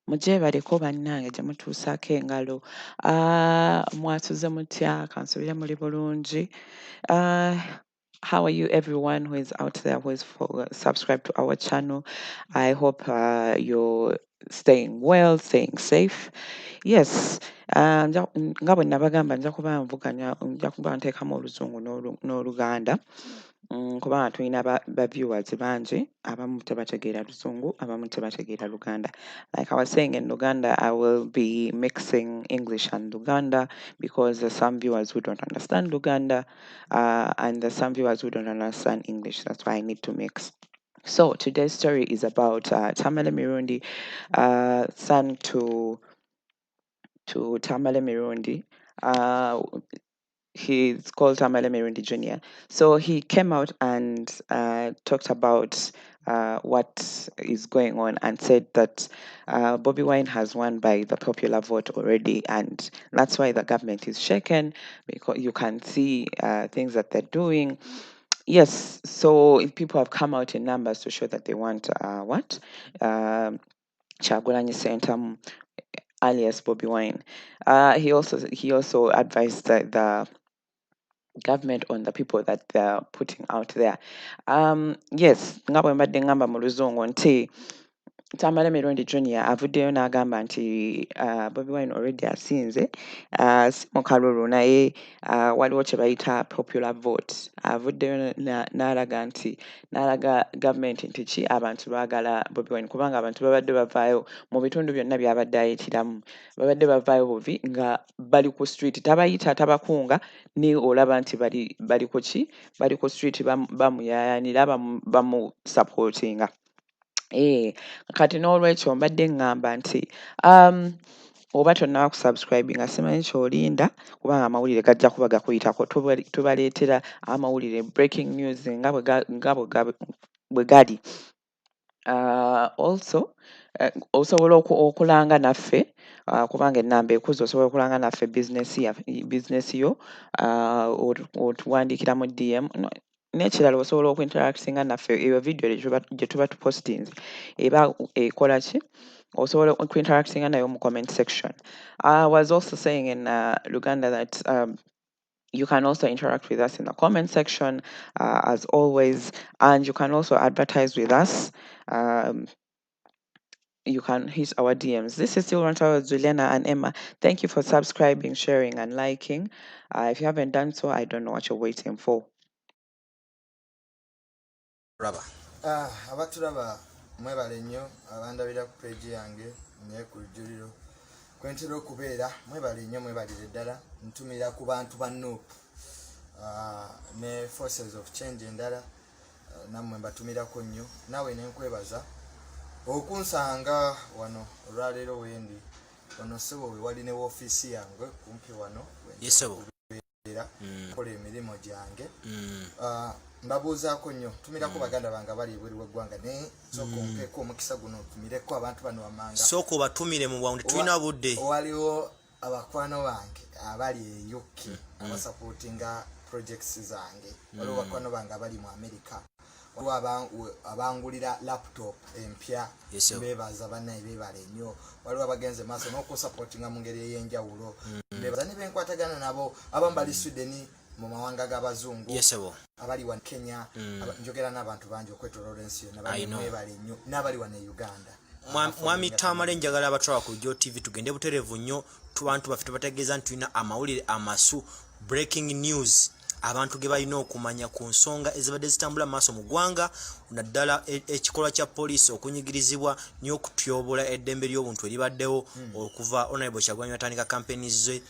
Muje bareko bannange gye mutuusaako engalo. Mwasuze mutya? Kansubire muli bulungi. How are you, everyone who is out there who is subscribed to our channel? I hope you're staying well, staying safe. Yes, nga bwe nabagamba nja kuba nvuganya, nja kuba nteekamu Oluzungu n'Oluganda. Kubanga tulina ba viewers bangi, abamu tebategeera Luzungu, abamu tebategeera Luganda. Like I was saying, in Luganda, I will be mixing English and Luganda because there's some viewers who don't understand Luganda, and there's some viewers who don't understand English. That's why I need to mix. So today's story is about Tamale Mirundi, son to Tamale Mirundi. He's called Tamale Mirundi Jr. So he came out and talked about what is going on and said that Bobby Wine has won by the popular vote already, and that's why the government is shaken, because you can see things that they're doing. Yes, so if people have come out in numbers to show that they want Kyagulanyi Ssentamu, alias Bobby Wine. He also advised the government on the people that they're putting out there. Yes, nga bwe mbadde ngamba mu Luzungu nti Tamale Mirundi Jr avuddeyo n'agamba nti Bobby Wine already asinze, si mu kalulu naye waliwo kye bayita popular vote. Avuddeyo n'alaga gavumenti nti ki abantu baagala Bobby Wine, kubanga abantu babadde bavaayo mu bitundu byonna by'abadde ayitiramu, babadde bavaayo buvi nga bali ku street, tabayita tabakunga, ni olaba nti bali ku ki, bali ku street bamuyaayanira bamusupportinga. Kati n'olwekyo mbadde ngamba nti oba tonnaba kusubscribe nga simanyi ky'olinda, kubanga amawulire gajja kuba gakuyitako. Tubaleetera amawulire, breaking news nga bwe gali. Also osobola okulanga naffe, kubanga ennamba ekuze, osobola okulanga naffe business yo, otuwandiikira mu DM. N'ekirala osobola okuinteractinga naffe, eyo video gye tuba tupostinze eba ekola ki? Osobola okuinteractinga nayo mu comment section. I was also saying in Luganda that you can also interact with us in the comment section, as always, and you can also advertise with us. You can hit our DMs. This is still Rant with Juliana and Emma. Thank you for subscribing, sharing, and liking. If you haven't done so, I don't know what you're waiting for. Abatulaba mwebale nnyo abandabira ku page yange ne ku jjuliro kwentera okubeera, mwebale nnyo, mwebalire ddala. Ntumira ku bantu ba NUP ne Forces of Change endala, nammwe mbatumirako nnyo. Naawe ne nkwebaza okunsanga wano olwaleero wendi wano ssebo we wali ne woofiisi yange kumpi wano kola emirimu gyange. Mbabuuzaako nnyo, tumirako baganda bange abali ebweru w'eggwanga, naye sooka ompeeko omukisa guno tumireko abantu bano wammanga. Sooka obatumire mu bwangu, tulina budde. Waliwo abakwano bange abali e UK abasapootinga projects zange, waliwo bakwano bange abali mu America, waliwo abangulira laptop empya, beebaza bannaye, beebale nnyo. Waliwo abagenze maaso n'okusapootinga mu ngeri ey'enjawulo, beebaza ne benkwatagana nabo. Abamu bali Sweden mu mawanga g'abazungu, abali wa Kenya, njogera n'abantu bangi okwetoloola ensi yonna, beebale nnyo, n'abali wa ne Uganda. Mwami Tamale, njagala abatwala ku Jjo TV tugende butereevu nnyo, tubantu baffe tubategeeza nti tulina amawulire amasu, breaking news, abantu ge balina okumanya ku nsonga ezibadde zitambula maaso mu ggwanga, naddala ekikolwa kya poliisi okunyigirizibwa n'okutyobola eddembe ly'obuntu eribaddewo okuva Honorable Kyagulanyi atandika kampeni ze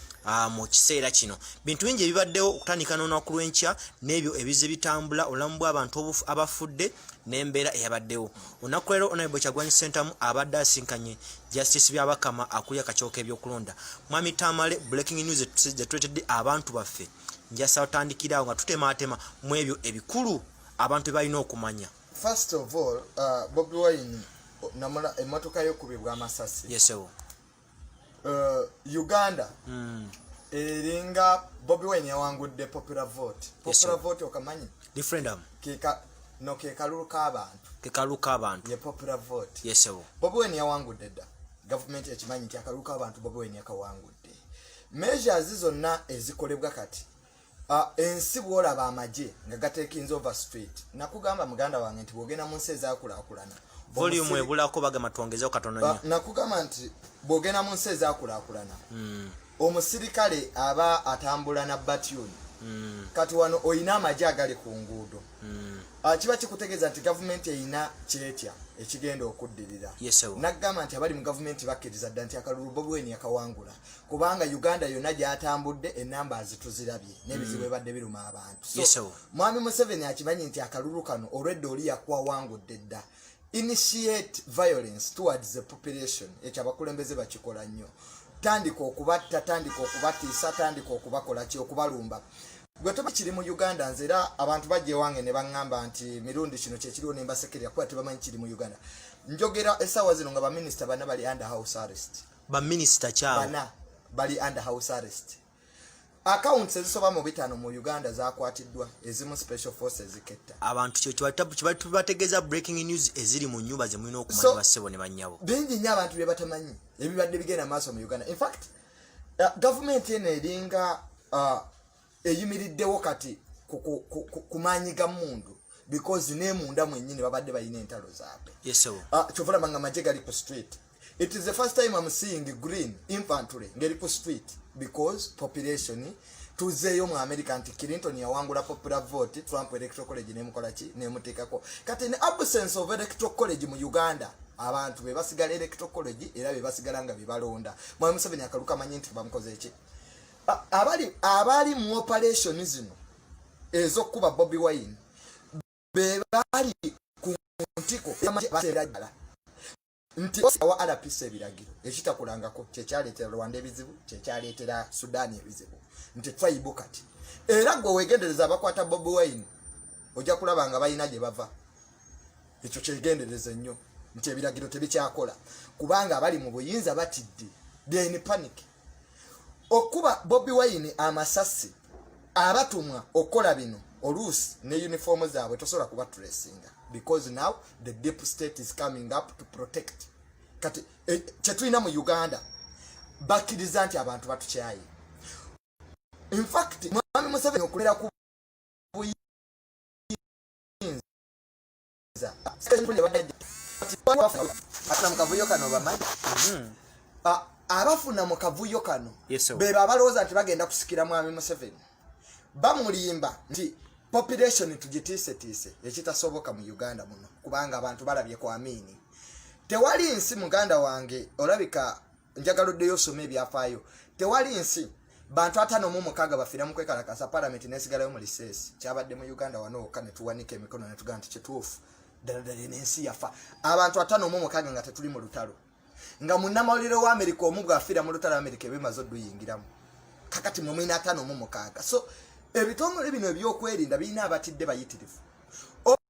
mu kiseera kino. Bintu bingi ebibaddewo okutandika n'olunaku lw'enkya n'ebyo ebize bitambula obulamu bw'abantu abafudde n'embeera eyabaddewo. Olunaku leero Honorable Kyagulanyi Ssentamu abadde asinkanye Justice Byabakama akulira akakiiko k'ebyokulonda. Mwami Tamale, breaking news gye tuleetedde abantu baffe, njasa otandikirawo nga tutemaatema mu ebyo ebikulu abantu balina okumanya. First of all, Bobby Wine namula emmotoka y'okubibwa amasasi. Uganda eringa Bobby Wine yawangudde popular vote. Popular vote okamanyi? Referendum. No ke kalulu k'abantu. Ke kalulu k'abantu. Ye popular vote. Yes sir. Bobby Wine yawangudde dda. government ekimanyi nti akalulu k'abantu Bobi Wine yakawangudde. Measures zonna ezikolebwa kati ensi bw'olaba amagye nga gatekinze over street. Nakugamba muganda wange nti bw'ogenda mu nsi ezaakulaakulana volume ebulako bagamba twongezeho katono nnyo. Nakugamba nti bw'ogenda mu nsi ezaakulaakulana omusirikale aba atambula na batyuni. Kati wano oyina amagye agali ku nguudo. Kiba kikutegeeza nti gavumenti eyina kyetya ekigenda okuddirira. Nagamba nti abali mu gavumenti bakkiriza dda nti akalulu Bobi Wine yakawangula kubanga Uganda yonna gy'atambudde ennamba zituzirabye n'ebizibu ebadde biruma abantu. So Mwami Museveni akimanyi nti akalulu kano olwedde oli yakwawangudde dda. Initiate violence towards the population. Ekyo abakulembeze bakikola nnyo. Tandika okubatta, tandika okubatiisa, tandika okubakola ki, okubalumba. Gwe toba kiri mu Uganda nzera abantu bajje wange ne baŋŋamba nti mirundi kino kye kiriwo ne mbasekerera kuba tebamanyi kiri mu Uganda. Njogera essaawa zino nga baminisita bana bali under house arrest. Baminisita kyabo Bana bali under house arrest. Accounts ezisoba mu 5 mu Uganda zakwatiddwa ezimu special forces ziketta. Abantu kyo bategeeza breaking news eziri mu nnyumba ze mulina okumanya bassebo ne bannyabo. Bingi nnyo abantu bye batamanyi ebibadde bigenda maaso mu Uganda. In fact government eno eringa eyimiriddewo kati kumanyiga mundu because ne munda mwennyini babadde balina entalo zaabwe. Kyovula banga amagye gali ku street. It is the first time I'm seeing green infantry ngeri ku street because population tuzeeyo mu America nti Clinton yawangula popular vote, Trump electoral college nemukola ki nemuteekako. Kati ne absence of electoral college mu Uganda abantu be basigala electoral college era be basigala nga bibalonda. Mwami Museveni akaluka amanyi nti bamukoze eki. Abali mu operation zino ez'okuba Bobi Wine be bali ku ntiko y'amaterajala nti wa RPC ebiragiro ekitakulangako kyekyaleetera Rwanda ebizibu kyekyaleetera Sudan ebizibu nti twayibu kati era gwe weegendereza abakwata Bobi Wine ojja kulaba nga balina gye bava. Ekyo kyegendereze nnyo nti ebiragiro tebikyakola kubanga abali mu buyinza batidde they in panic. Okuba Bobi Wine amasasi abatumwa okola bino oluusi ne uniform zaabwe tosobola kuba tracing because now the deep state is coming up to protect. Kati kyetulina mu Uganda bakkiriza nti abantu batukyaye. In fact Mwami Museveni okulera ku buyinza mukavuyo kano bamanyi abafuna mu kavuyo kano beba abalowooza nti bagenda kusikira Mwami Museveni bamulimba nti population tugitiise ekitasoboka mu Uganda muno kubanga abantu balabye kwa amini. Tewali nsi muganda wange olabika njagala oddeyo osome ebyafaayo. Tewali nsi bantu 56 bafira mu kwekalakasa parliament nesigalayo mu liseesi kyabadde mu Uganda wano okka ne tuwanika emikono ne tugamba nti kituufu ddala n'ensi yafa. Abantu 56 nga tetuli mu lutalo nga munnamawulire wa America omu bw'afiira mu lutalo America ebimaze odduyingiramu kakati mu mwina 56. So ebitongole bino ebyokwerinda birina abatidde bayitirivu.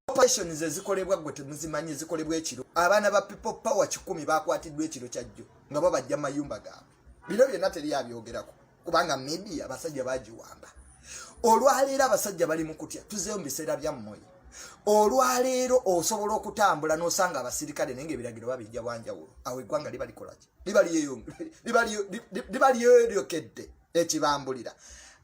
Operations ezikolebwa gwe temuzimanyi zikolebwa ekiro. Abaana ba people power 10 bakwatiddwa ekiro kyajjo nga babajja mayumba gaabwe. Bino byonna teri abyogerako kubanga media abasajja bagiwamba. Olwaleero abasajja bali mu kutya tuzeeyo mu biseera bya mmoyo. Olwaleero osobola okutambula n'osanga abasirikale nange ebiragiro babijja bwanjawulo. Awo eggwanga liba likola ki? Liba lyokedde ekibambulira.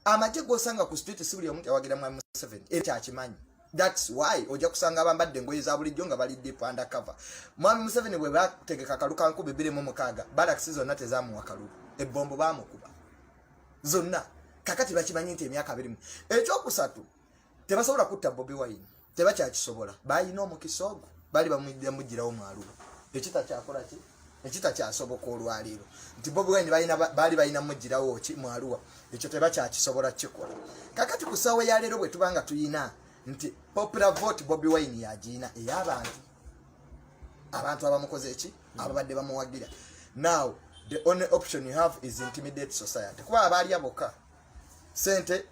Amagye gosanga ku street sibuli omuntu awagira Mwami Museveni ekyakimanyi. That's why ojja kusanga abambadde engoye za bulijjo nga bali deep undercover. Mwami Museveni bwe bategeka kaluka 226 barracks zonna tezaamuwa kalulu. Ebbombo baamukuba zonna kakati bakimanyi nti emyaka 20. Ekyokusatu tebasobola kutta Bobi Wine tebakyakisobola balina omukisa ogwo bali bamugirawo mwaluwa ekitakyakola ki ekitakyasoboka olwaleero nti Bobi Wine bali balina mugirawo ki mwaluwa ekyo tebakyakisobola kikola. Kakati ku ssaawa ya leero bwe tubanga tuyina nti popular vote Bobi Wine yagiina ey'abantu abamukoze eki ababadde bamuwagira. Now the only option you have is intimidate society kuba abaali aboka sente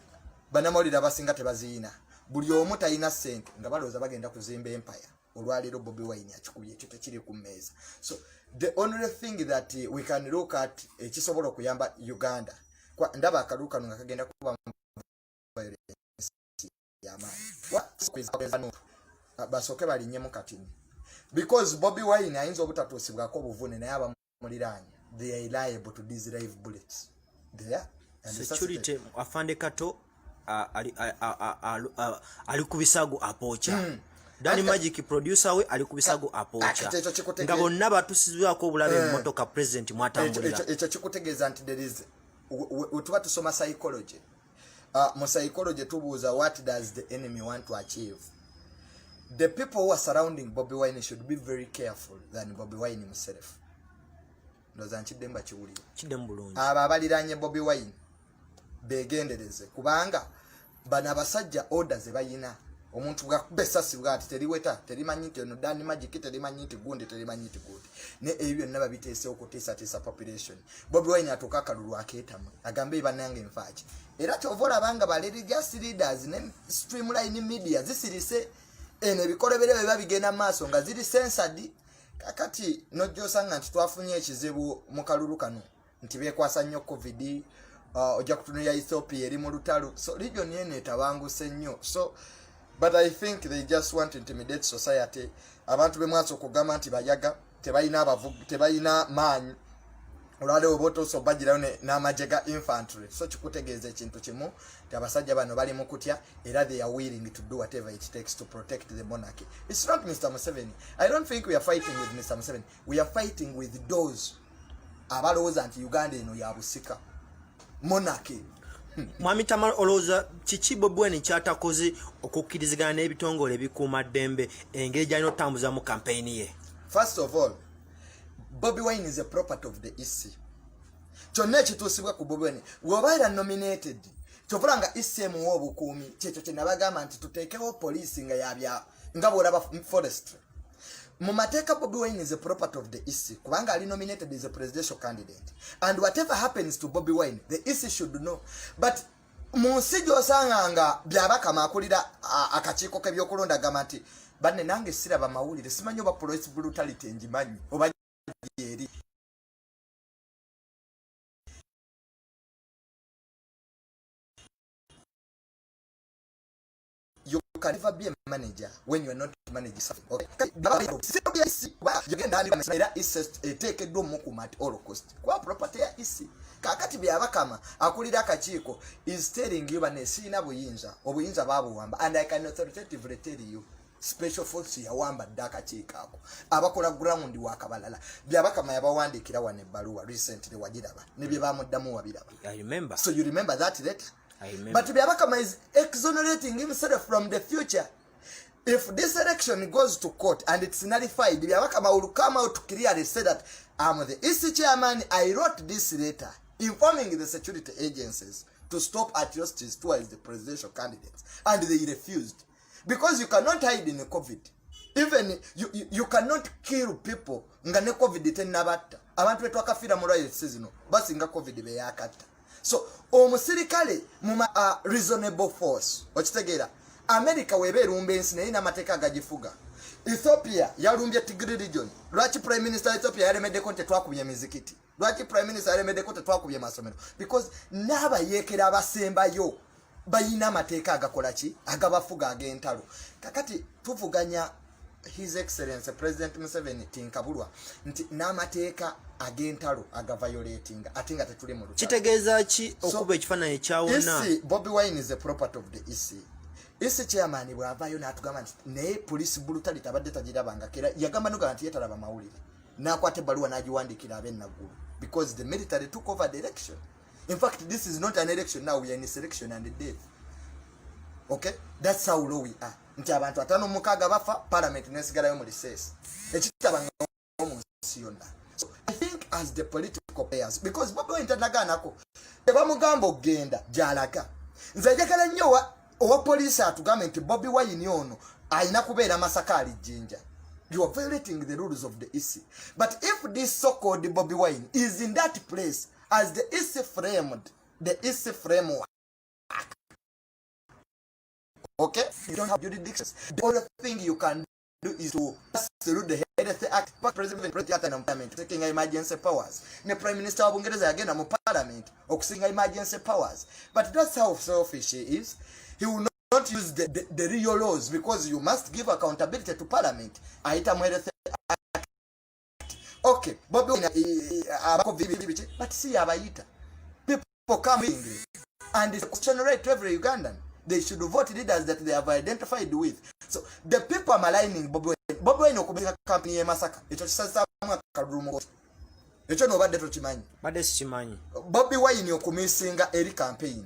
banamawulire abasinga tebaziina buli omu talina sente nga balowooza bagenda kuzimba empire. Olwaleero Bobi Wine akikubye ekyo tekiri ku mmeeza. So the only thing that we can look at ekisobola okuyamba Uganda ndaba akalulu kano nga kagenda kuba yamaanyi basooke balinnye mu katini because Bobi Wine ayinza obutatuusibwako obuvune naye they are liable to these live bullets. They are. And security afande kato alikubisago apocha. Dani Magic producer we alikubisago apocha. Nga bonna batusizwako obulabe mu motoka president mwatambulira. Ekyo kikutegeeza nti there is tuba tusoma psychology. Mu psychology tubuuza what does the enemy want to achieve. The people who are surrounding Bobby Wine should be very careful than Bobby Wine himself. Ndoza nchidemba chiwuli. Chidembulungi. Abaliranye Bobby Wine begendereze kubanga bana basajja orders bayina. Omuntu bwakubesasi bwati teriweta terimanyite no Dani Magic terimanyite gundi terimanyite gundi ne ebyo naba bitese okutesa population. Bobby Wine atoka kalulu aketamu agambe banange mfachi era tovola banga ba religious leaders ne streamline media zisirise ene bikole bere babigenda maso nga ziri censored kakati nojo sanga nti twafunye ekizibu mu kalulu kano nti bekwasa nnyo covid ojja kutunira Ethiopia eri mu lutalo so region yene tabanguse nnyo so but I think they just want to intimidate society. Abantu bemwaso kugamba nti bayaga tebayina abavugu tebayina manyi olwale oboto so bagira ne namajega infantry so kikutegeeza ekintu kimu ti abasajja bano bali mu kutya era they are willing to do whatever it takes to protect the monarchy. It's not Mr. Museveni. I don't think we are fighting with Mr. Museveni. We are fighting with those abalowooza nti Uganda eno ya busika monarchy. Mwami Tamale oloza chichi Bobby Wine kyatakoze okukkirizigana n'ebitongole ebikuuma ddembe engeri gy'alina otambuza mu campaign ye. First of all, Bobby Wine is a property of the EC. Kyonna ekituusibwa ku Bobby Wine wobaira nominated kyovulanga EC muwa obukuumi kyekyo kye nabagamba nti tuteekewo poliisi nga yabya nga bw'olaba forestry. Mu mateeka Bobby Wine is a property of the EC kubanga ali nominated as a presidential candidate and whatever happens to Bobby Wine the EC should know but mu nsi gy'osanga nga byabakama akulira akakiiko k'ebyokulonda agamba nti banne nange siraba mawulire simanyi oba police brutality ngimanyi oba eri you can never be a manager when you are not managing something. Okay. You get that is take a dome at all cost. Kwa property ya isi. Kakati byabakama akulira akakiiko is telling you banesina buyinza obuyinza babu wamba and I can authoritatively tell you special force ya wamba daka chikako abakola ground wakabalala byabakama yabawandikira wane baluwa recently wajiraba nebye bamuddamu wabiraba. I remember. So you remember that letter? I remember. But Byabakama is exonerating himself from the future. If this election goes to court and it's nullified, Byabakama will come out to clearly say that I'm the EC chairman. I wrote this letter informing the security agencies to stop atrocities towards the presidential candidates, and they refused because you cannot hide in COVID. Even you cannot kill people. Ngane COVID tenabata. Abantu betu akafira mu riot season. Basi nga COVID be yakata. So omusirikale mu reasonable force okitegeera America weberumba ensi naye n'amateeka agagifuga. Ethiopia yalumbye Tigray region. Lwaki prime minister Ethiopia yalemedeko nti twakubye mizikiti? Lwaki prime minister yalemedeko nti twakubye masomero? Because n'abayeekera abasembayo bayina amateeka agakola ki agabafuga ag'entalo. Kakati tuvuganya His Excellency President Museveni tinkabulwa nti n'amateeka ag'entalo agaviolating atinga tetuli mu lutalo. Kitegeeza ki okuba ekifaananyi kyawona? Bobby Wine is a property of the EC. EC chairman bw'avaayo n'atugamba nti naye police brutality abadde tagirabanga kera yagamba nogamba nti yeetalaba mawulire n'akwata ebbaluwa n'agiwandiikira ab'ennaggulu because the military took over the election. In fact, this is not an election now, we are in a selection and a death. Okay? That's how low we are. Nti abantu atano mukaaga bafa parliament nesigalayo mu recess. Ekitabanga mu nsi yonna. So I think as the political players, because Bobby Wine tanaganako tebamugamba ogenda gy'alaga. Nze njagala nnyo owa police atugamba nti Bobby Wine ono ayina kubeera Masaka alijjinja. You are violating the rules of the EC. But if this so-called Bobby Wine is in that place as the EC framed, the EC framework, okay, you don't have jurisdictions. The only thing you can do is to salute the head of the act. President Parliament taking emergency powers. The Prime Minister of Bungereza again am Parliament okusing emergency powers. But that's how selfish he is. He will not use the real laws because you must give accountability to Parliament. Aita mwere Okay, Bobby but see abayita. People come in and it's generate to every Ugandan. They should vote leaders that they have identified with. So the people are maligning Bobby Wine okubika company ye Masaka. Echo kisasa akarumo. Echo no badde tokimanyi. Badde sikimanyi. Bobby Wine okumisinga eri campaign.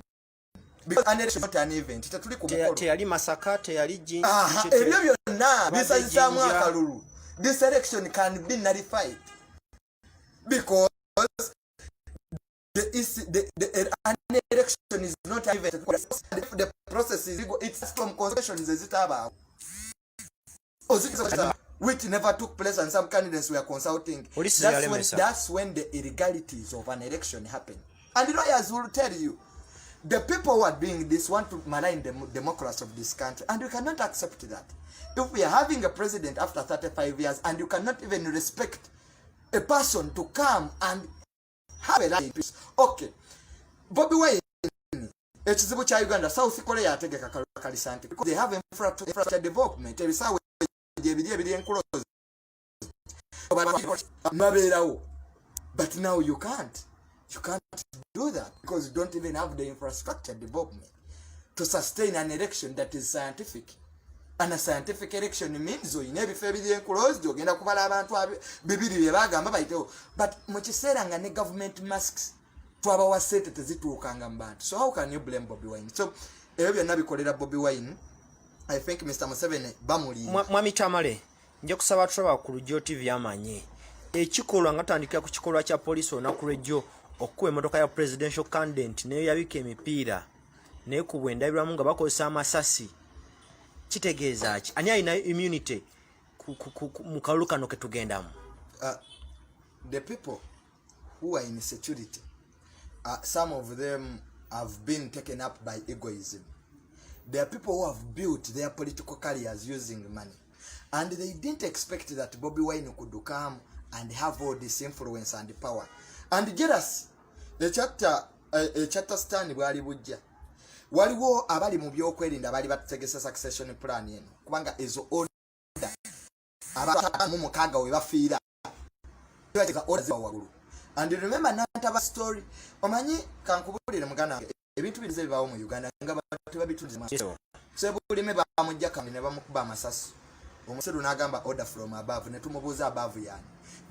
Because an election not an event. Tetuli ku mukolo. Teyali Masaka, teyali Jinja. Ebyo byonna bisazisaamu akalulu. This election can be nullified because an election is not an event. The process is legal. It's from concessions which never took place and some candidates were consulting. That's when the illegalities of an election happen. And the lawyers will tell you, the people who are doing this want to malign the democracy of this country, and we cannot accept that. If we are having a president after 35 years and you cannot even respect a person to come and have a life. Okay. Bobby Wine, ekizibu kya Uganda, South Korea ategeka kalisante because they have infrastructure development. Ebisawe ebiri enclosed. But now you can't. You can't do that because you don't even have the infrastructure development to sustain an election that is scientific. And a scientific election means you never be closed, you get a kubala bibiri bagamba baito. But muchiseranga ne government masks to our set at zitu kangambat. So how can you blame Bobby Wine? So ebyo nabikolera Bobby Wine. I think Mr. Museveni bamuli. Mwami Tamale, nje kusaba tuba ku Lujo TV amanye. Ekikolwa ngatandikira ku kikolwa kya police onaku Lujo okuwa emotoka ya presidential candidate neyo yabika emipiira ne kubwendabiramu nga bakozesa amasasi. Kitegeeza ki ani alina immunity mu kalulu kano ke tugendamu? The people who are in security, some of them have been taken up by egoism. There are people who have built their political careers using money, and they didn't expect that Bobby Wine could come and have all this influence and power. And get us the chapter stand bwali bujja waliwo abali mu byokwerinda bali bategesa succession plan yeno kubanga ezo order abantu mu mukaga we bafiira bateka order wagulu. And remember nantaba story omanyi kankubulire mugana ebintu bize bibawo mu Uganda nga batu babitulize maso sebulime bamujja kamine bamukuba amasasi omuseru nagamba order from above ne tumubuza above yani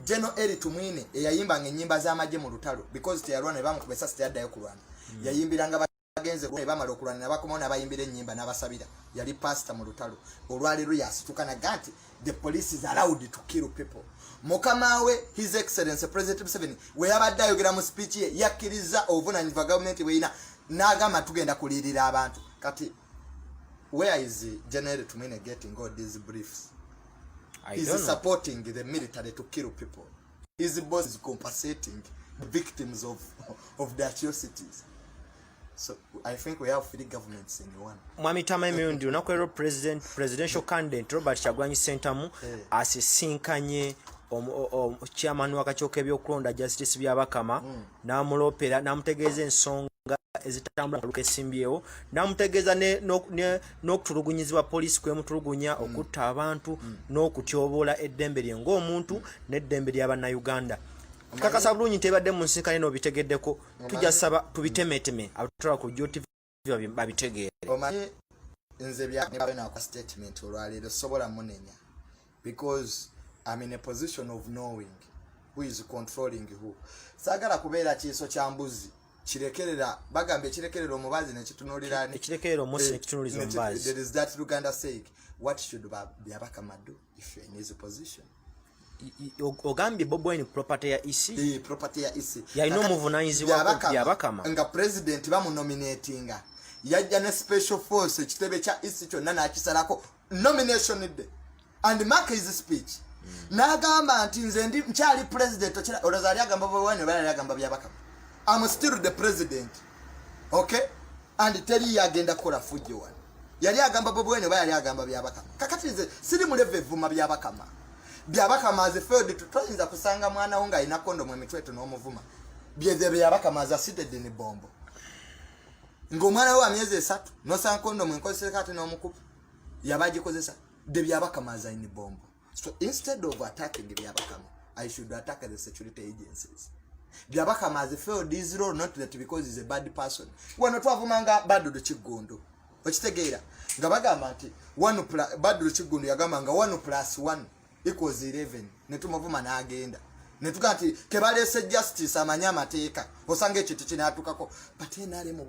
Jeno eri tumwine eyayimba ngenyimba z'amaje mu lutalo because teyalwana bamukubesa teyaddayo kulwana yayimbiranga bagenze ko bamala okulwana nabakomona bayimbira ennyimba n'abasabira yali pastor mu lutalo olwalero yasitukana ganti the police is allowed to kill people. Mukamawe His Excellency President Museveni we yabadde ayogera mu speech ye yakkiriza obuvunanyizibwa government weina n'agamba tugenda kulirira abantu kati where is General Tumwine getting all these briefs? He's supporting the military to kill people. His boss is compensating the victims of the atrocities. So I think we have 3 governments in one. Mwami Tamale Mirundi unakwero presidential candidate Robert Kyagulanyi Ssentamu asisinkanye chairman wakachoka ebyokulonda Justice byabakama namulopera namutegeeza ensonga ezitambula kaluka esimbyewo namutegeeza n'okutulugunyizibwa police kwemutulugunya okutta abantu n'okutyobola eddembe lye ng'omuntu n'eddembe ly'Abannayuganda. Kakasa bulungi tebadde mu nsinkane n'obitegeddeko tujja saba tubitemeteme abatwala ku Lujo TV babitegeere. Omanyi nze byabena ku statement olwaleero sobola munenya because I'm in a position of knowing who is controlling who. Sagala kubeera kiiso kya mbuzi kirekerera bagambe kirekerera omubazi ne kitunulira ne kirekerera omusi ne kitunuliza omubazi. There is that Uganda saying, what should Byabakama do if you're in his position? Ogambye Bobi Wine property ya isi property ya isi yalina omuvunanyizibwa Byabakama nga president bamunominatinga yajja ne special force ekitebe kya isi kyonna n'akisalako nomination day and mark his speech n'agamba nti nze ndi nkyali president olozali agamba Bobi Wine bali agamba Byabakama I'm still the president, okay? And teri agenda kola fujo one yali agamba Bobi Wine bali agamba Byabakama kakati nze siri mu level vuma Byabakama as a failed to tryinza kusanga mwana wonga ina kondo mu mitweto n'omuvuma Byabakama as seated in bombo ngomwana wa myezi 3 no sankondo mu nkozesa kati n'omukupu yabagikozesa de Byabakama as in bombo. So instead of attacking Byabakama I should attack the security agencies. Byabakama has failed this role, not that because he's a bad person. Wano twavumanga Badru Kyagulanyi. Okitegeera nga bagamba nti Badru Kyagulanyi yagamba nga 1 + 1 = 11 ne tumuvuma n'agenda ne tuga nti kebalese justice amanya amateeka osanga ekyo tekinatukako batena mu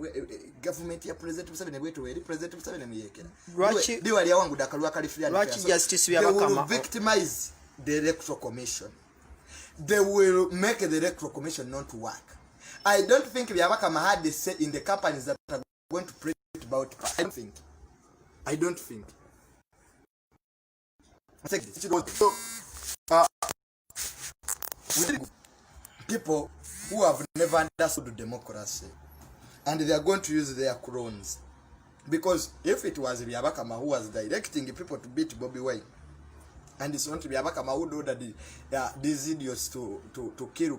government ya president Museveni bwetu eri president Museveni muyekera lwaki wali awangu dakalwa kalifia lwaki justice byabakama victimize the electoral commission. They will make the electoral commission not to work. I don't think byabakama had the say in the companies that are going to pray about. I don't think. People who have never understood democracy and they are going to use their crowns, because if it was Byabakama who was directing people to beat Bobi Wine, and it's not Byabakama who ordered these idiots to kill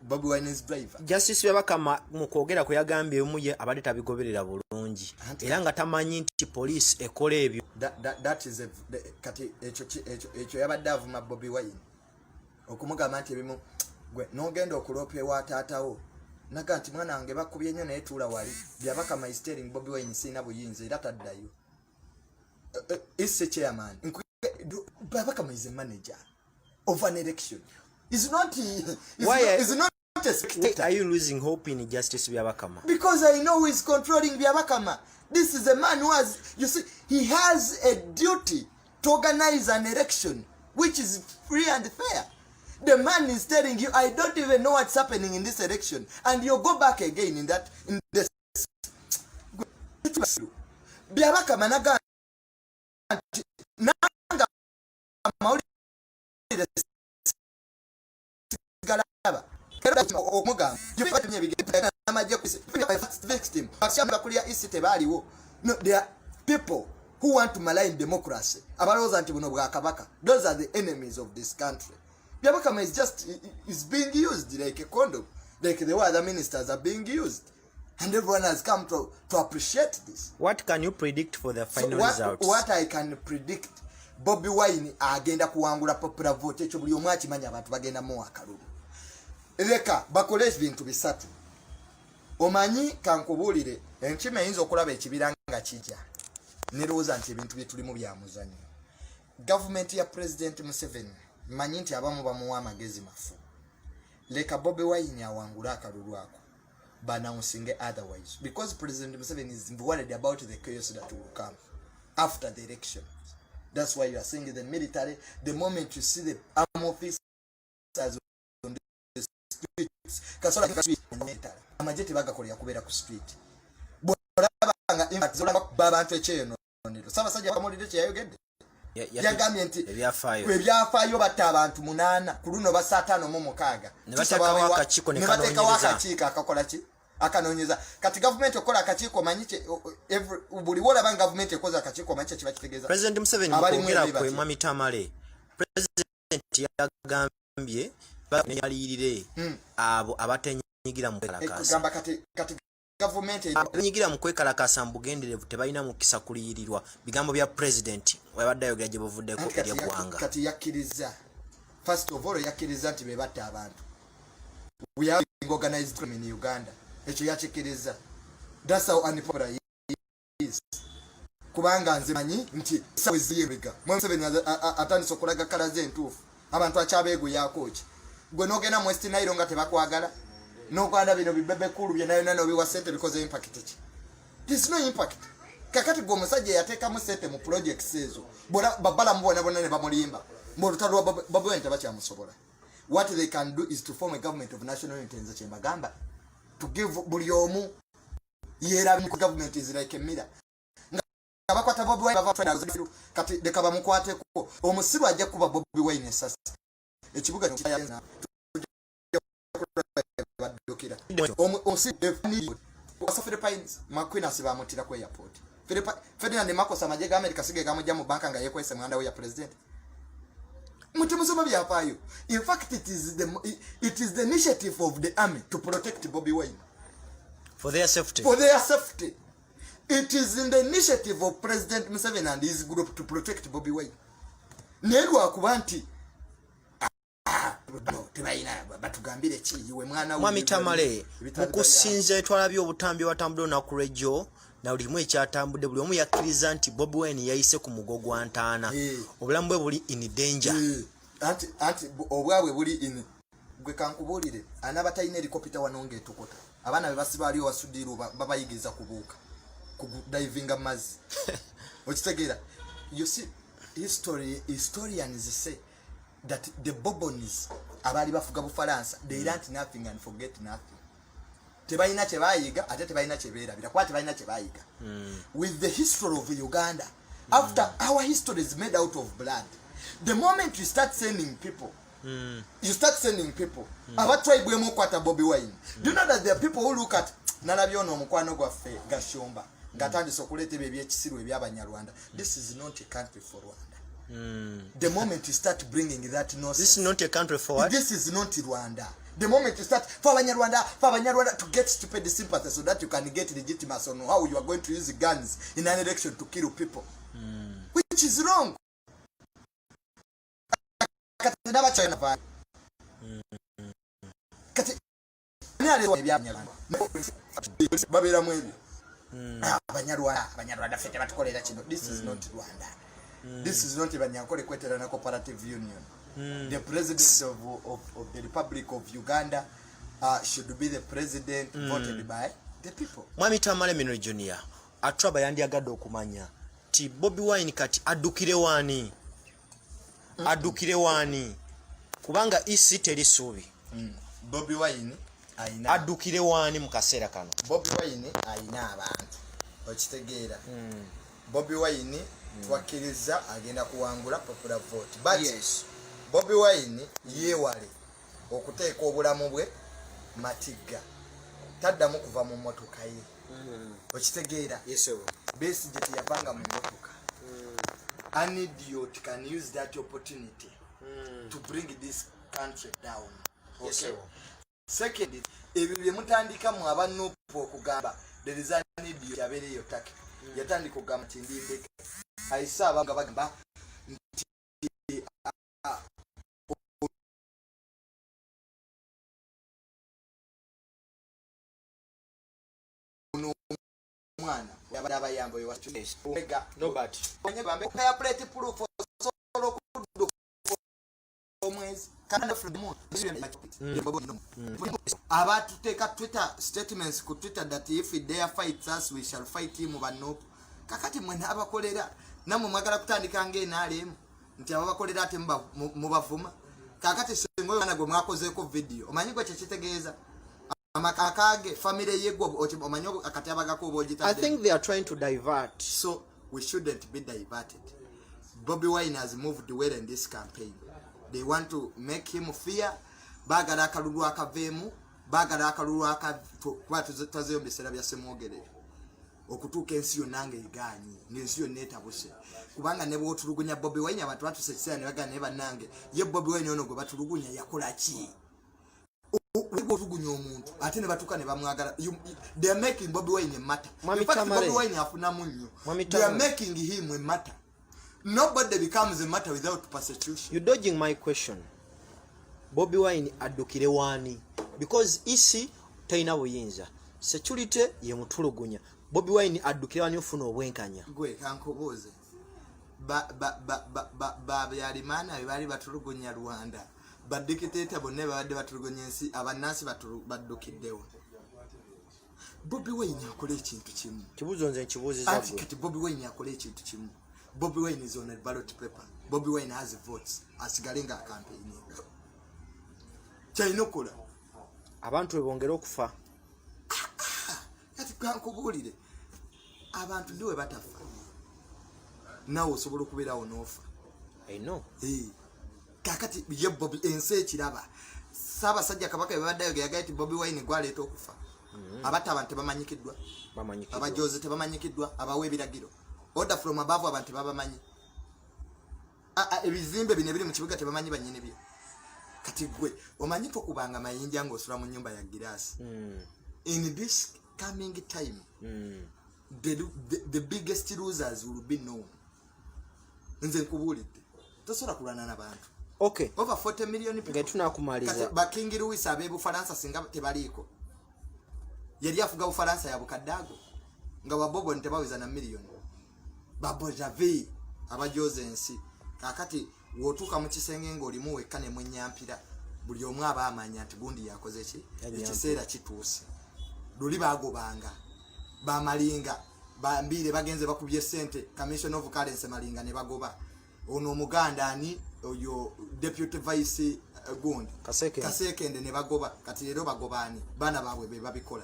Bobi Wine's driver. Justice Byabakama mu kwogera kwe yagambye omuye abadde tabigoberera bulungi era nga tamanyi nti police ekola ebyo. That is kati ekyo yabadde avuma Bobi Wine okumugamba nti ebimu gwe n'ogenda okulopa ewa taatawo naga nti mwana wange bakubye nnyo naye tuula wali. Byabakama is telling Bobi Wine sina buyinza era taddayo. Is a chairman. Byabakama is a manager of an election. Is not a spectator. Are you losing hope in Justice Byabakama? Because I know who is controlling Byabakama. This is a man who has, you see, he has a duty to organize an election which is free and fair. The man is telling you, I don't even know what's happening in this election, and you go back again in this. Byabakama naga nanga mawulire galaba omuga jifatimye bigenda amaje victim asyamba kulia isite baliwo. No, there are people who want to malign democracy. Abaloza nti buno bwa kabaka. Those are the enemies of this country. Byabakama is being used like a condom, like the way other ministers are being used, and everyone has come to appreciate this. What can you predict for the final results? What I can predict, Bobi Wine agenda kuwangula popular vote ekyo buli omwachi manya abantu bagenda mu akalulu. Leka bakole bintu bisatu. Omanyi kankubulire enkime yinzo okulaba ekibiranga kijja. Niroza nti ebintu byetulimu bya muzanyo. Government ya President Museveni manyi nti abamu bamuwa amagezi mafu. Leka Bobi Wine awangula akalulu ako banausinge otherwise, because President Museveni is worried about the chaos that will come after the election. That's why you are seeing the military, the moment you see the armed officers on the streets, kasola military amajeti bagakolera kubera ku street borabanga impact zola babantu ekyeno ndiro sabasajja bamulide kyayogedde yagambye nti ebyafaayo batta abantu 8 ku luno basa 5 mu 6 ne batekawo akakiiko akakola ki akanonyeza kati government okola akakiiko manyiche buli wola banga government ekoza akakiiko manyiche kiba kitegeeza. President Museveni kwogera kwe mwami Tamale, President yagambye banyalirire abo abatenyigira mu kalakasa kati government nyigira mu kwekalakasa mbugenderevu tebalina mukisa kuliyirirwa bigambo bya president wabadde ayogera gye buvuddeko eri eggwanga. Kati yakiriza, first of all yakiriza nti bebatta abantu. We have organized crime in Uganda. Ekyo yakiriza. That's how unpopular is. Kubanga nze manyi nti saweziyebega Museveni atandise okulaga kala ze entuufu abantu akyabeegu yakoki gwe nogenda mu West Nile nga tebakwagala n'okwanda bino bibebe kulu bye nayo nano biwa sente because impact ki. There's no impact. Kakati gwe omusajja yateekamu sente mu projects ezo babala mubona bonna ne bamulimba mu lutalo lwa Bobi Wine tabakyamusobola. What they can do is to form a government of national unity nze kyembagamba, to give buli omu yeera mu government is like a mirror. Abakwata Bobi Wine bava kati de kaba mukwateko omusiru ajja kuba Bobi Wine sasa ekibuga kyayana badokira omusiru defini wasa Philippines makwina siba mutira ku airport Ferdinand Marcos amajega America sige gamujja mu banka nga yekwese mwanda we ya president mutumusoma byapayo. In fact it is the initiative of the army to protect Bobi Wine for their safety. It is in the initiative of President Museveni and his group to protect Bobi Wine. Nero akubanti tebayina batugambire ki iwe mwana Mwami Tamale mukusinze twalabye obutambi watambudde na ku radio na ulimu ekyatambudde buli omu yakkiriza nti Bobi Wine yayise ku mugo gwa ntaana obulamu bwe buli in danger anti obwabwe buli in gwe kankubulire anabatayina helicopter wanonge etukota abana be basiba ali wasudiru babayigiza kubuuka kudivinga mazi okitegeera you see historians say that the Bourbons abali bafuga Bufaransa they learned nothing and forget nothing tebayina kye bayiga ate tebayina kye beerabira kwa tebayina kye bayiga with the history of Uganda after our history is made out of blood the moment you start sending people aba tribe emu kwata Bobi Wine do you know that there are people who look at nalabyono omukwano gwaffe Gashomba ngatandise okuleeta ebyekisiru eby'Abanyarwanda this is not a country for Rwanda the moment you start bringing that nonsense this is not a country for what? This is not Rwanda. The moment you start for Abanyarwanda to get stupid sympathy so that you can get legitimacy on how you are going to use guns in an election to kill people, which is wrong. This is not Rwanda. This is not even Yankole Kweterana Cooperative Union. The president of the Republic of Uganda should be the president voted by the people. Mwami Tamale Mirundi Jr. Atraba yandiagadde okumanya ti Bobi Wine kati addukire wani kubanga isi teri suubi Bobi Wine aina addukire wani mu kaseera kano Bobi Wine aina abantu okitegeera Bobi Wine twakkiriza agenda kuwangula popular vote but yes Bobi Wine yeewale okuteeka obulamu bwe matigga taddamu kuva mu mmotoka ye okitegeera Besigye teyavanga mu mmotoka an idiot can use that opportunity to bring this country down okay second ebyo bye mutandika mu abanupu okugamba there is an idiot yabeereyo taki yatandika okugamba kindimbeka ayise abanga bagamba mwana yabada abayambo yowacho omega nobody onye bambe kaya plate proof solo kudu omwezi kana freedom abatu take Twitter statements ku Twitter that if they fight us we shall fight him bano kakati mwena abakolera namwe mwagala kutandika ng'enaalemu nti ababakolera ate mubavuma kakati sengoyo bana gwe mwakozeeko video omanyi gwe kyekitegeeza amakakage family yegwo omanyi akati abagako obojita I think they are trying to divert so we shouldn't be diverted. Bobi Wine has moved well in this campaign. They want to make him fear bagala akalulu akaveemu bagala akalulu akakuba tuzeyombesera byasemwogerere okutuuka ensi yonna nga egaanyi ng'ensi yonna etabuse kubanga ne bw'otulugunya Bobi Wine abantu batusekiseera ne bagana ne bannange ye Bobi Wine ono gwe batulugunya yakola ki bw'otulugunya omuntu ate ne batuuka ne bamwagala they are making Bobi Wine a matter. In fact Bobi Wine afunamu nnyo they are making him a matter. Nobody becomes a matter without persecution. You're dodging my question. Bobi Wine addukire wani because isi taina buyinza security ye mutulugunya Bobi Wine addukire wani ofuna obwenkanya gwe kankoboze yalimana bali batulugunya Rwanda badikiteta bonna babadde batulugunya ensi abanansi baddukiddewo Bobi Wine akola ekintu kimu kibuzo nze nkibuuziza gwe kati Bobi Wine akola ekintu kimu Bobi Wine is on a ballot paper. Bobi Wine has votes asigalenga campaign chainokola abantu ebongera okufa kati kankubulire abantu ndiwe batafa nawo osobola okubeerawo n'ofa I know kakati ye Bobi ensi ekiraba Ssaabasajja Kabaka bebaddayo yagamba nti Bobi Wine gwaleeta okufa abatta abantu tebamanyikiddwa abajoze tebamanyikiddwa abawa ebiragiro order from above abantu babamanyi ebizimbe bine biri mu kibuga tebamanyi banyine byo kati gwe omanyi tukubanga mayinja ng'osula mu nyumba ya girasi in this coming time the biggest losers will be known nze nkubulidde tosobola kulwana n'abantu Okay. Over 40 million people. Ngetuna kumaliza. Ba King Louis abe Bufaransa singa tebaliko. Yali afuga Bufaransa ya bukadago. Nga wabobo ntebaweza na million. Babo Javi abajoze ensi. Kakati wotuka mu kisenge ng'olimu wekka ne mwenyampira. Buli omu aba amanya nti gundi yakoze ki? Ekiseera kituuse. Luli bagobanga. Ba Malinga. Bambire bagenze bakubye sente Commission of Currency Malinga ne bagoba. Ono Muganda ani oyo Deputy Vice Gundi. Kasekende ne bagoba. Kati lero bagobani. Bana babwe be babikola.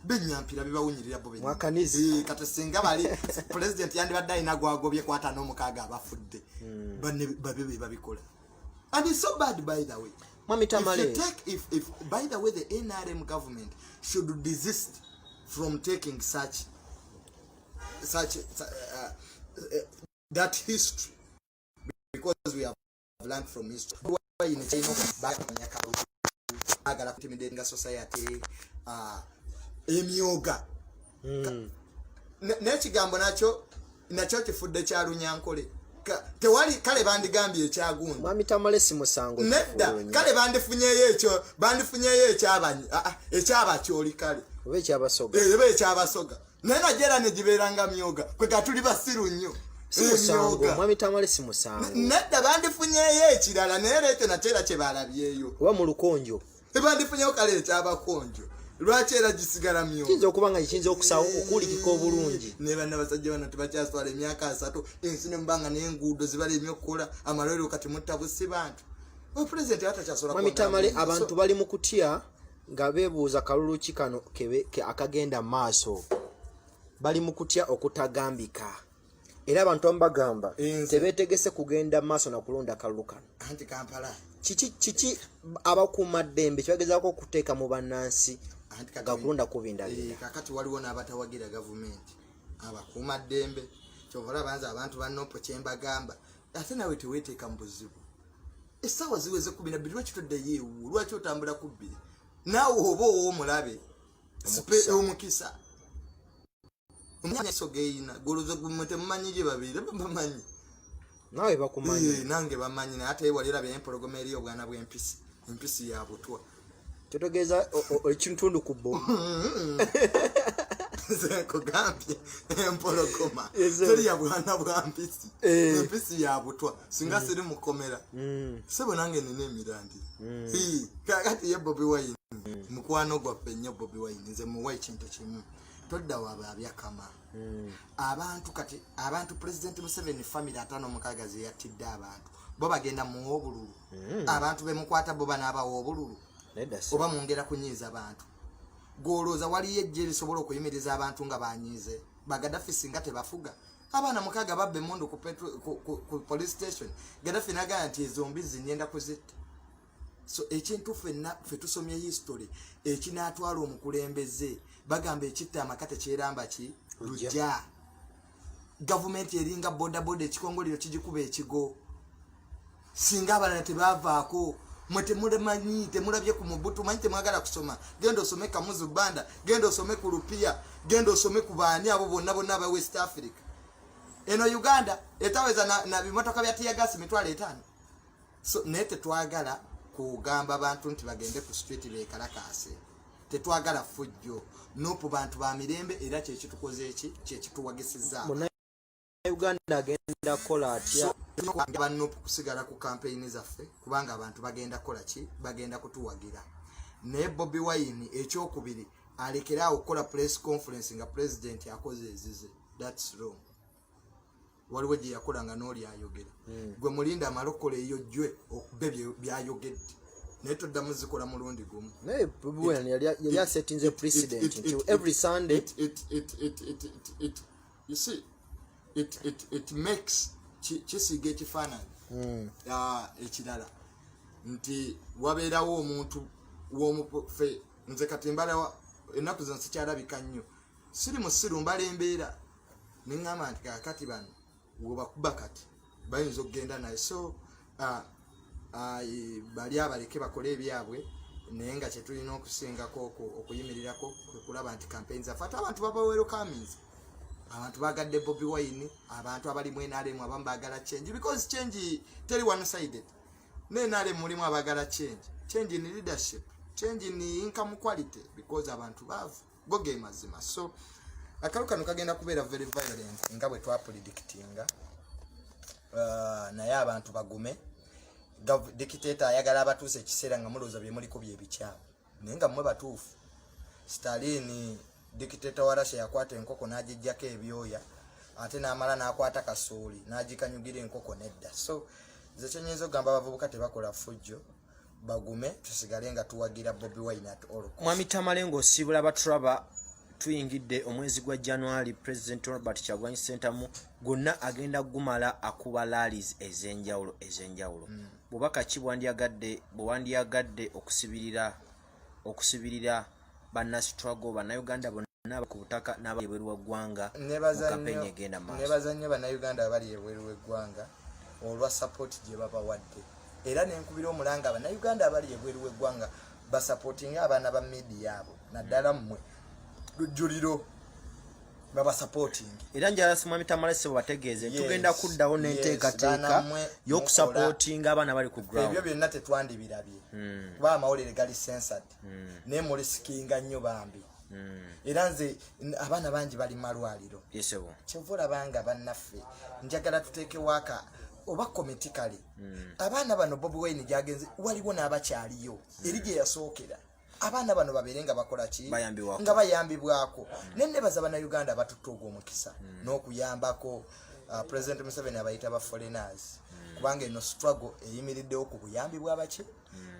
Benyampira bibawunyirira bo benyampira. Mwakanizi. Kati singa bali president yandi badde inagwa agobye kwata no mukaga abafudde. Banne babebe babikola. And it's so bad by the way. Mami Tamale. If by the way the NRM government should desist from taking such that history, because we have learned from history. Why in China back agala intimidating society emyoga nekigambo nakyo kifudde kya Lunyankole tewali kale bandigambye ekyagundi Mami Tamale si musango nedda kale bandifunyeyo ekyabakyoli kale oba ekyabasoga ekyabasoga nena jera ne jiberanga myoga kwe katuli basiru nnyo musango Mami Tamale si musango nedda bandifunyeyo ekirala nerete natera kye balabyeyo oba mu lukonjo bandifunyeyo kale ekyabakonjo lwaki era gisigala myoga kinza okuba nga kinza okusawo okulikika obulungi ne bana basajja bano tebakyaswala emyaka 3 ensi ne mbanga n'enguudo zibalemye okukola amalwaliro kati mutabusi bantu president atachasora Mami Tamale abantu bali mu kutya nga beebuuza kalulu kikano ke akagenda maaso bali mu kutya okutagambika era abantu mbagamba tebeetegese kugenda maaso na kulonda kalulu kano anti Kampala kiki abakuuma ddembe kibagezaako okuteeka mu bannansi nga kulonda kubindabinda kakati waliwo n'abatawagira gavumenti abakuuma ddembe kyovola banza abantu banopo kyembagamba ate nawe teweeteeka mu buzibu essaawa ziweze 12 lwaki toddeyo lwaki otambula ku 2 naawe oba ow'omulabe omukisa omusogeina golozo gumete mumanyi gye babiri bamanyi nawe bakumanyi nange bamanyi naye ate walira byempologoma eri obwana bw'empisi ya butwa kyotegeeza ekintundu ku bo kugambye empologoma teri ya bwana bwa mpisi empisi ya butwa singa siri mukomera sebo nange nina emirandi kakati ye Bobi Wine mukwano gwaffe nnyo Bobi Wine nze muwa ekintu kimu todda wababya kama abantu President Museveni family 5 ze yatidde abantu bo bagenda mu obululu abantu bemukwata bo banaabawo obululu oba mwongera kunyiiza abantu goloza wali yejje lisobola okuyimiriza abantu nga banyize Gaddafi singa tebafuga abana mukaga babbe mondo ku police station Gaddafi naga nti zombi zinyenda kuzita so ekintu ffe tusomye history ekinatwala omukulembeze bagamba ekitta amakate kyeramba ki lujja government eringa boda ekikongolero kijikuba ekigo singa abalala tebavaako mwetemulemanyi temulabye ku mubutu manyi temwagala kusoma genda osome Kamuzu Banda genda osome ku Lupia genda osome ku baani abo bonna aba West Africa eno Uganda etaweza na bimotoka bya tia gas mitwale 5 so nete twagala kugamba abantu nti bagende ku street bekalakase tetwagala fujjo nopo bantu ba mirembe era kye kitukoze kituwagisizza muna Uganda agenda kola atya banno kusigala ku campaign zaffe kubanga abantu bagenda kola ki bagenda kutuwagira ne Bobi Wine ekyokubiri alekera okukola press conference nga president yakoze ezize that's wrong waliwo gye yakola nga n'oli ayogera gwe mulinda amalokole eyo jwe okube byayogedde naye toddamu zikola mulundi gumu naye Bobi Wine yali asettinze president until every Sunday you see it makes kisiga ekifaananyi ekirala nti wabeerawo omuntu w'omufe nze kati mbala ennaku zino sikyalabika nnyo siri musiru mbala embeera neŋŋamba nti kakati bano webakuba kati bayinza okugenda naye so bali abaleke bakole ebyabwe naye nga kyetulina okusingako okuyimirirako kwekulaba nti campaign zaffe ate abantu babaweero kaminzi abantu bagadde Bobi Wine abantu abali mu NRM abamu baagala change because change teri one sided nenale mulimu abagala change in leadership, change in income quality, because abantu bavu go ge mazima. So akalu kano kagenda kubeera very violent nga bwe twapredictinga, naye abantu bagume. Dictator ayagala abatuuse ekiseera nga mulowooza bye muliko bye bikyamu, naye nga mmwe batuufu. Stalin dictator wa Russia yakwata enkoko n'agijjako ebyoya, ate n'amala n'akwata kasooli n'agikanyugira enkoko nedda. So ze kyenyinza okugamba abavubuka tebakola fujjo, bagume tusigale nga tuwagira Bobi Wine at all. Mwami Tamale ng'osiibula abatulaba, tuyingidde omwezi gwa January, President Robert Kyagulanyi Ssentamu gonna agenda gumala akuba rallies ez'enjawulo. Bubaka ki bwandyagadde okusibirira banna struggle bannayuganda bonna ku butaka n'abebweru w'eggwanga mu kampeni egenda maaso? Nebaza nnyo bannayuganda abali ebweru w'eggwanga olwa support gye babawadde, era nenkubira omulanga bannayuganda abali ebweru w'eggwanga basupportinga abaana ba media abo, naddala mmwe lujjuliro baba supporting. Era njala Mwami Tamale sebo bategeeze tugenda kuddawo n'enteekateeka y'okusupportinga abaana bali ku ground. Ebyo byonna tetwandibirabye kuba amawulire gali censored, naye mulisikinga nnyo bambi. Era nze abaana bangi bali malwaliro. Kyova olabanga bannaffe njagala tuteekewo aka oba komitikale abaana bano Bobi Wine gyagenze waliwo n'abakyaliyo eri gye yasookera. Abaana bano babeere nga bakola ki nga bayambibwako. Nennebaza bannayuganda batutta ogw'omukisa n'okuyambako President Museveni abayita ba foreigners, kubanga eno struggle eyimiriddewo ku buyambi bw'abaki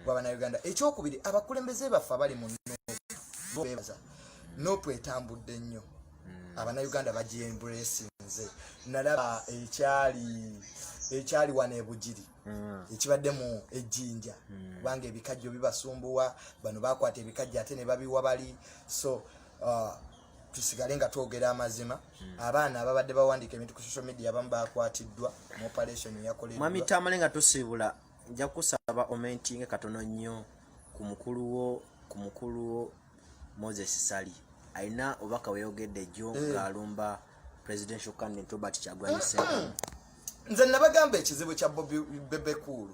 bw'abannayuganda. Ekyokubiri, abakulembeze baffe abali mu Nopu etambudde nnyo, abannayuganda bagyembracinze. Nalaba ekyali wano ebugiri ekibadde mu ejjinja, kubanga ebikajjo bibasumbuwa, bano bakwata ebikajjo ate ne babiwa bali. So tusigale nga twogera amazima. Abaana ababadde bawandiika ebintu ku social media abamu bakwatiddwa mu operation yakoleddwa. Mwami Tamale nga tusiibula, nja kusaba omentinge katono nnyo ku mukulu wo Moses Sali. Aina obaka weyogedde jjo ng'alumba presidential candidate Robert Kyagulanyi Ssentamu. Nze nabagamba ekizibu kya Bebe Cool.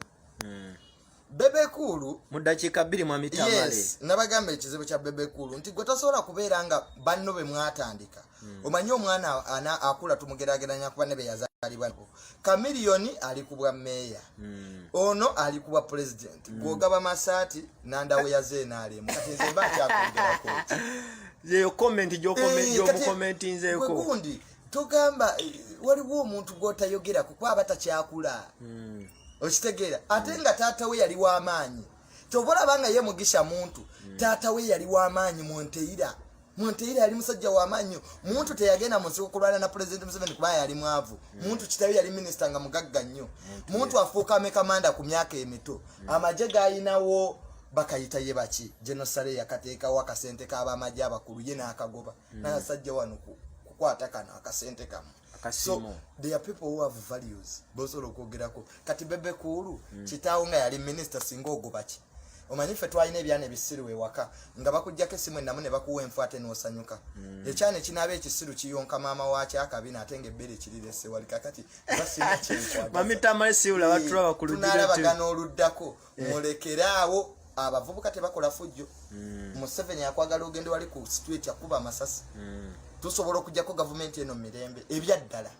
Bebe Cool mu dakiika 2 Mwami Tamale. Yes, nabagamba ekizibu kya Bebe Cool nti gwe tosobola kubeera nga banno be mwatandika. Omanyi omwana akula tumugeraageranya kuba ne be yazaalibwa. Kamiliyoni ali ku bwa meeya, ono ali ku bwa president, gwogaba masaati nandawe yazeenaalemu. Kati nze mba kyakwogerako yeyo comment gy'omukomentinzeeko gundi togamba waliwo omuntu gw'otayogera kuba abatakyakula. Okitegeera ate nga taata we yali w'amaanyi, tobolabanga ye Mugisha muntu, taata we yali w'amaanyi. Monteira yali musajja w'amaanyi. Muntu teyagenda mu nsiko kulwana na President Museveni kuba yali mwavu. Muntu kitawe yali minister nga mugagga nnyo. Muntu afuuka amekamanda ku myaka emito. Amagye gayinawo bakayita ye baki genocide yakateekawo akasente k'abamagye abakulu ye n'akagoba n'asajja wano kukwata kano akasente kamu. So there are people who have values bosobola okwogerako. Kati Bebe Cool kitaawo nga yali minister singa ogoba ki. Omanyi ffe twalina ebyana ebisiru ewaka nga bakuggyako essimu ennamu ne bakuwa enfu ate n'osanyuka. Ekyana ekinaaba ekisiru kiyonka maama waakyo akabina ate ng'ebbere kirirese wali kakati basina kyenkwaga. Mwami Tamale siwula batulaba ku lugira tunaalabagana oluddako mulekeraawo. Abavubuka tebakola fujjo. Museveni akwagala ogende wali ku street yakuba amasasi. Tusobola okujjako gavumenti eno mirembe ebyaddala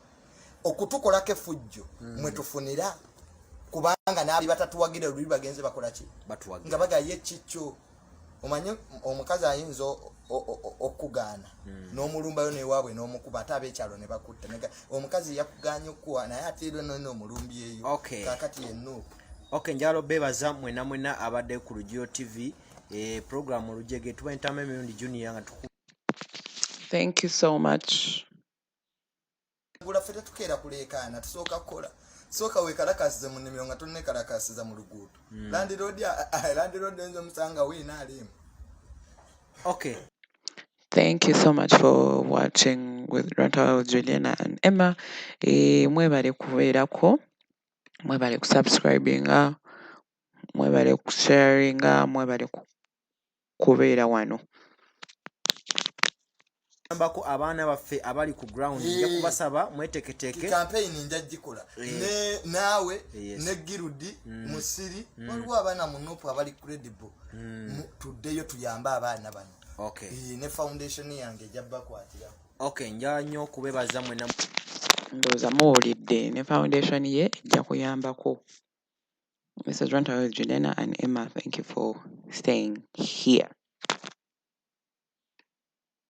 okutukolako fujjo mwe tufunira, kubanga naali batatuwagira luli bagenze bakola ki nga bagaye kikyo. Omanyi omukazi ayinza okugaana n'omulumbayo newaabwe n'omukuba ate ab'ekyalo ne bakutta. Omukazi yakuganya okuwa naye ate n'omulumbi eyo kakati yennuupu. Okay, njalo bebaza mwena abadde ku Rugio TV program Rujege tuba Tamale Mirundi Jr nga tuku. Thank you so much. Gula fete tukera kuleekaana tusooka kukola. Soka wekalakasiza mu nnimiro nga tonnekalakasiza mu luguudo. Land road enzo musanga weena alimu. Okay. Thank you so much for watching with Rant with Juliana and Emma. Mwebale kubeerako. Mwebale kusubscribinga, mwebale kusharinga, mwebale kubeera wano. Mbako abaana baffe abali ku ground nja kubasaba mweteketeke campaign njagikola naawe ne Girudi Musiri waliwo abaana munupu abali credible tuddeyo tuyambe abaana bano. Okay. Ne foundation yange jabbakwatira. Okay, njala nnyo kubebaza mwena ndowooza muwulidde ne foundation ye ejja kuyambako. Mrs. Rant with Juliana and Emma, thank you for staying here.